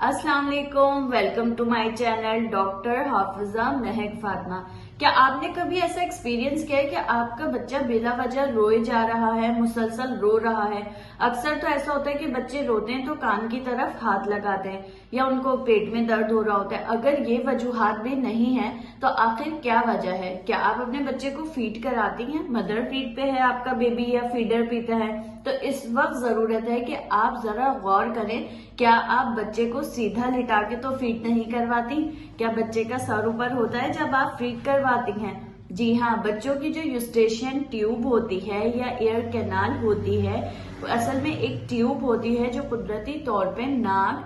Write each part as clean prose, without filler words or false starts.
अस्सलाम वालेकुम, welcome to my channel doctor Hafiza Mahak Fatima. क्या आपने कभी ऐसा एक्सपीरियंस किया है कि आपका बच्चा बिला वजह रोए जा रहा है, मुसलसल रो रहा है? अक्सर तो ऐसा होता है कि बच्चे रोते हैं तो कान की तरफ हाथ लगाते हैं या उनको पेट में दर्द हो रहा होता है। अगर ये वजूहात भी नहीं है तो आखिर क्या वजह है? क्या आप अपने बच्चे को फीड कराती हैं? मदर फीड पे है आपका बेबी या फीडर पीता है? तो इस वक्त जरूरत है कि आप जरा गौर करें। क्या आप बच्चे को सीधा लिटा के तो फीड नहीं करवाती? क्या बच्चे का सर ऊपर होता है जब आप फीड करवाती हैं? जी हाँ, बच्चों की जो यूस्टेशियन ट्यूब होती है या एयर कैनाल होती है, वो असल में एक ट्यूब होती है जो कुदरती तौर पे नाक,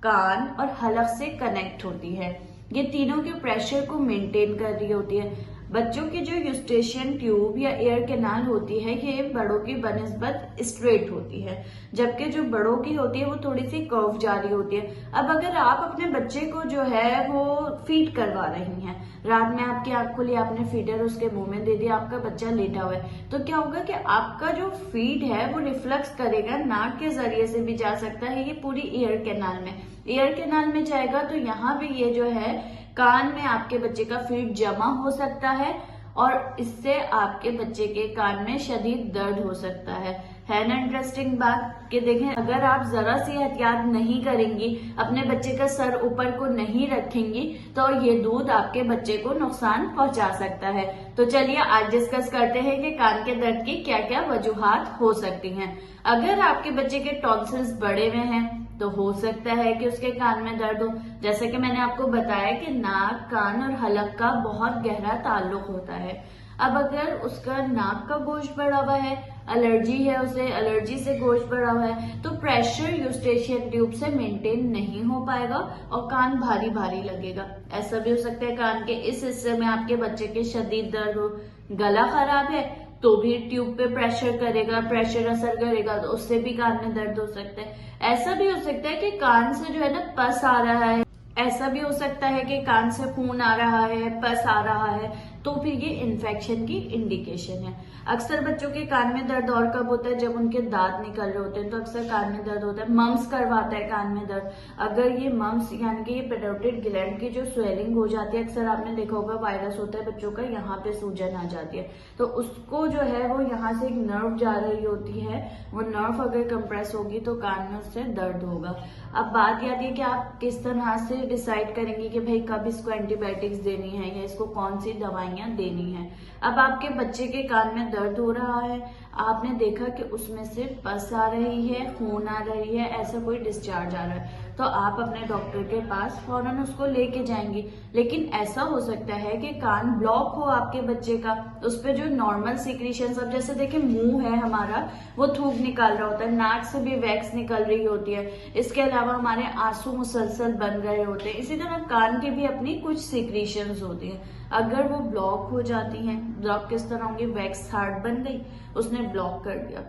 कान और हलक से कनेक्ट होती है। ये तीनों के प्रेशर को मेंटेन कर रही होती है। बच्चों की जो यूस्टेशियन ट्यूब या एयर कैनाल होती है ये बड़ों की बनस्बत स्ट्रेट होती है, जबकि जो बड़ों की होती है वो थोड़ी सी कर्व जा रही होती है। अब अगर आप अपने बच्चे को जो है वो फीड करवा रही हैं, रात में आपकी आंख खुली, आपने फीडर उसके मुंह में दे दिया, आपका बच्चा लेटा हुआ है, तो क्या होगा कि आपका जो फीड है वो रिफ्लेक्स करेगा, नाक के जरिए से भी जा सकता है ये पूरी एयर कैनाल में। एयर कैनाल में जाएगा तो यहाँ पे ये जो है कान में आपके बच्चे का फीड जमा हो सकता है और इससे आपके बच्चे के कान में शदीद दर्द हो सकता है ना इंटरेस्टिंग बात कि देखें, अगर आप जरा सी एहतियात नहीं करेंगी, अपने बच्चे का सर ऊपर को नहीं रखेंगी, तो ये दूध आपके बच्चे को नुकसान पहुंचा सकता है। तो चलिए आज डिस्कस करते हैं कि कान के दर्द की क्या क्या वजूहात हो सकती हैं। अगर आपके बच्चे के टॉन्सिल्स बड़े हुए हैं तो हो सकता है कि उसके कान में दर्द हो। जैसे कि मैंने आपको बताया कि नाक, कान और हलक का बहुत गहरा ताल्लुक होता है। अब अगर उसका नाक का गोश्त बढ़ा हुआ है, एलर्जी है, उसे एलर्जी से गोश्त बढ़ा हुआ है, तो प्रेशर यूस्टेशियन ट्यूब से मेंटेन नहीं हो पाएगा और कान भारी भारी लगेगा। ऐसा भी हो सकता है कान के इस हिस्से में आपके बच्चे के शदीद दर्द हो। गला खराब है तो भी ट्यूब पे प्रेशर करेगा, प्रेशर असर करेगा तो उससे भी कान में दर्द हो सकता है। ऐसा भी हो सकता है कि कान से जो है ना पस आ रहा है, ऐसा भी हो सकता है कि कान से खून आ रहा है, पस आ रहा है, तो फिर ये इन्फेक्शन की इंडिकेशन है। अक्सर बच्चों के कान में दर्द और कब होता है? जब उनके दांत निकल रहे होते हैं तो अक्सर कान में दर्द होता है। मम्स करवाता है कान में दर्द। अगर ये मम्स यानी कि ये पेरोटिड ग्लैंड की जो स्वेलिंग हो जाती है, अक्सर आपने देखा होगा वायरस होता है बच्चों का, यहाँ पे सूजन आ जाती है, तो उसको जो है वो यहाँ से एक नर्व जा रही होती है, वो नर्व अगर कंप्रेस होगी तो कान में उससे दर्द होगा। अब बात याद है कि आप किस तरह से डिसाइड करेंगे कि भाई कब इसको एंटीबायोटिक्स देनी है या इसको कौन सी दवाइयां देनी है। अब आपके बच्चे के कान में दर्द हो रहा है, आपने देखा कि उसमें से पस आ रही है, खून आ रही है, ऐसा कोई डिस्चार्ज आ रहा है, तो आप अपने डॉक्टर के पास फौरन उसको लेके जाएंगी। लेकिन ऐसा हो सकता है कि कान ब्लॉक हो आपके बच्चे का, उस पर जो नॉर्मल सिक्रीशन, अब जैसे देखें मुंह है हमारा, वो थूक निकाल रहा होता है, नाक से भी वैक्स निकल रही होती है, इसके अलावा हमारे आंसू मुसलसल बन रहे होते हैं, इसी तरह कान की भी अपनी कुछ सिक्रीशंस होती हैं। अगर वो ब्लॉक हो जाती हैं, ब्लॉक किस तरह होंगी? वैक्स हार्ट बन गई, उसने ब्लॉक कर दिया,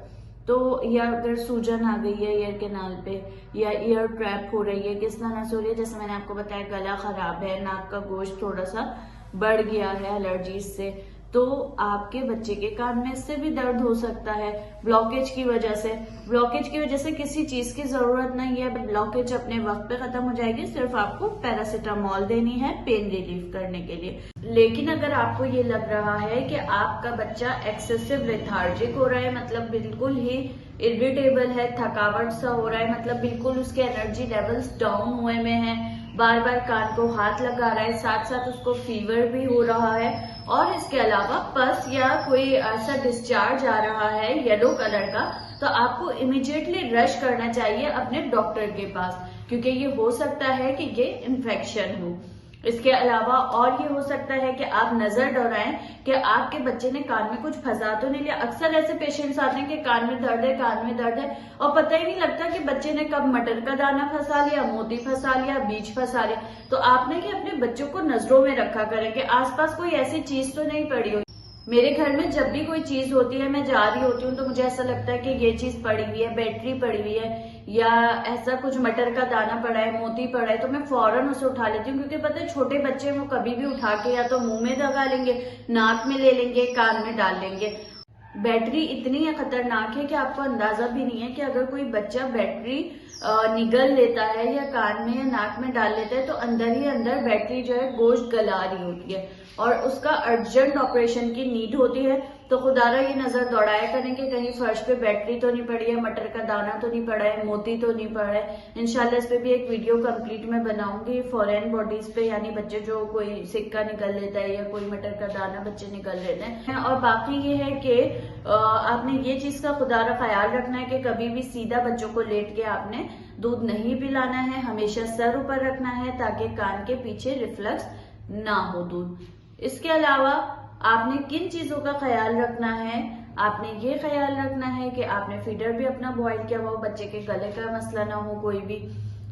तो या अगर सूजन आ गई है ईयर कैनाल पे या ईयर ट्रैप हो रही है, किस तरह से हो रही है? जैसे मैंने आपको बताया गला खराब है, नाक का गोश्त थोड़ा सा बढ़ गया है एलर्जी से, तो आपके बच्चे के कान में इससे भी दर्द हो सकता है ब्लॉकेज की वजह से। ब्लॉकेज की वजह से किसी चीज की जरूरत नहीं है, ब्लॉकेज अपने वक्त पे खत्म हो जाएगी, सिर्फ आपको पैरासीटामोल देनी है पेन रिलीफ करने के लिए। लेकिन अगर आपको ये लग रहा है कि आपका बच्चा एक्सेसिव लेथार्जिक हो रहा है, मतलब बिल्कुल ही इरिटेबल है, थकावट सा हो रहा है, मतलब बिल्कुल उसके एनर्जी लेवल्स डाउन हुए में हैं, बार बार कान को हाथ लगा रहा है, साथ साथ उसको फीवर भी हो रहा है और इसके अलावा पस या कोई ऐसा डिस्चार्ज आ रहा है येलो कलर का, तो आपको इमीडिएटली रश करना चाहिए अपने डॉक्टर के पास, क्योंकि ये हो सकता है कि ये इन्फेक्शन हो। इसके अलावा और ये हो सकता है कि आप नजर डराएं कि आपके बच्चे ने कान में कुछ फंसा तो नहीं लिया। अक्सर ऐसे पेशेंट्स आते हैं कि कान में दर्द है, कान में दर्द है, और पता ही नहीं लगता कि बच्चे ने कब मटर का दाना फंसा लिया, मोती फंसा लिया, बीज फंसा लिया। तो आपने कि अपने बच्चों को नजरों में रखा करें कि आसपास कोई ऐसी चीज तो नहीं पड़ी हो। मेरे घर में जब भी कोई चीज होती है, मैं जा रही होती हूँ, तो मुझे ऐसा लगता है कि ये चीज पड़ी हुई है, बैटरी पड़ी हुई है या ऐसा कुछ मटर का दाना पड़ा है, मोती पड़ा है, तो मैं फौरन उसे उठा लेती हूँ, क्योंकि पता है छोटे बच्चे वो कभी भी उठा के या तो मुंह में दगा लेंगे, नाक में ले लेंगे, कान में डाल लेंगे। बैटरी इतनी खतरनाक है कि आपको अंदाजा भी नहीं है कि अगर कोई बच्चा बैटरी निगल लेता है या कान में या नाक में डाल लेता है तो अंदर ही अंदर बैटरी जो है गोश्त गला रही होती है और उसका अर्जेंट ऑपरेशन की नीड होती है। तो खुदारा ये नजर दौड़ाया करें कि कहीं फर्श पे बैटरी तो नहीं पड़ी है, मटर का दाना तो नहीं पड़ा है, मोती तो नहीं पड़ा है। इंशाल्लाह इस पे भी एक वीडियो कंप्लीट में बनाऊंगी फॉरेन बॉडीज पे, यानी बच्चे जो कोई सिक्का निकल लेता है या कोई मटर का दाना बच्चे निकल लेते हैं। और बाकी ये है कि आपने ये चीज का खुदारा ख्याल रखना है कि कभी भी सीधा बच्चों को लेट के आपने दूध नहीं पिलाना है, हमेशा सर ऊपर रखना है ताकि कान के पीछे रिफ्लक्स ना हो दूध। इसके अलावा आपने किन चीजों का ख्याल रखना है, आपने ये ख्याल रखना है कि आपने फीडर भी अपना बॉयल किया हुआ हो, बच्चे के गले का मसला ना हो कोई भी।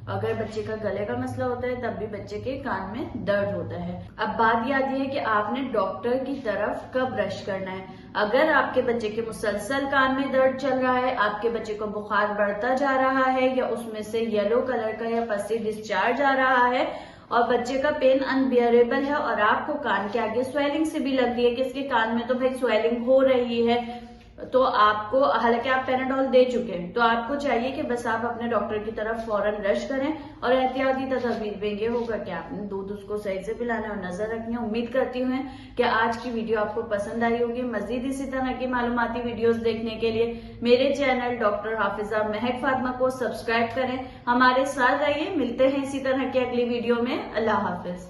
अगर बच्चे का गले का मसला होता है तब भी बच्चे के कान में दर्द होता है। अब बात याद है कि आपने डॉक्टर की तरफ कब रश करना है। अगर आपके बच्चे के मुसलसल कान में दर्द चल रहा है, आपके बच्चे को बुखार बढ़ता जा रहा है या उसमें से येलो कलर का या पसी डिस्चार्ज आ रहा है और बच्चे का पेन अनबियरेबल है और आपको कान के आगे स्वेलिंग से भी लग रही है कि इसके कान में तो भाई स्वेलिंग हो रही है, तो आपको, हालांकि आप पैराडॉल दे चुके हैं, तो आपको चाहिए कि बस आप अपने डॉक्टर की तरफ फौरन रश करें और एहतियाती तदबीर में ये होगा कि आपने दूध उसको सही से पिलाना और नजर रखनी है। उम्मीद करती हूँ कि आज की वीडियो आपको पसंद आई होगी। मजीद इसी तरह की मालूमाती वीडियोस देखने के लिए मेरे चैनल डॉक्टर हाफिजा महक फातिमा को सब्सक्राइब करें, हमारे साथ रहिए। मिलते हैं इसी तरह की अगली वीडियो में। अल्लाह हाफिज।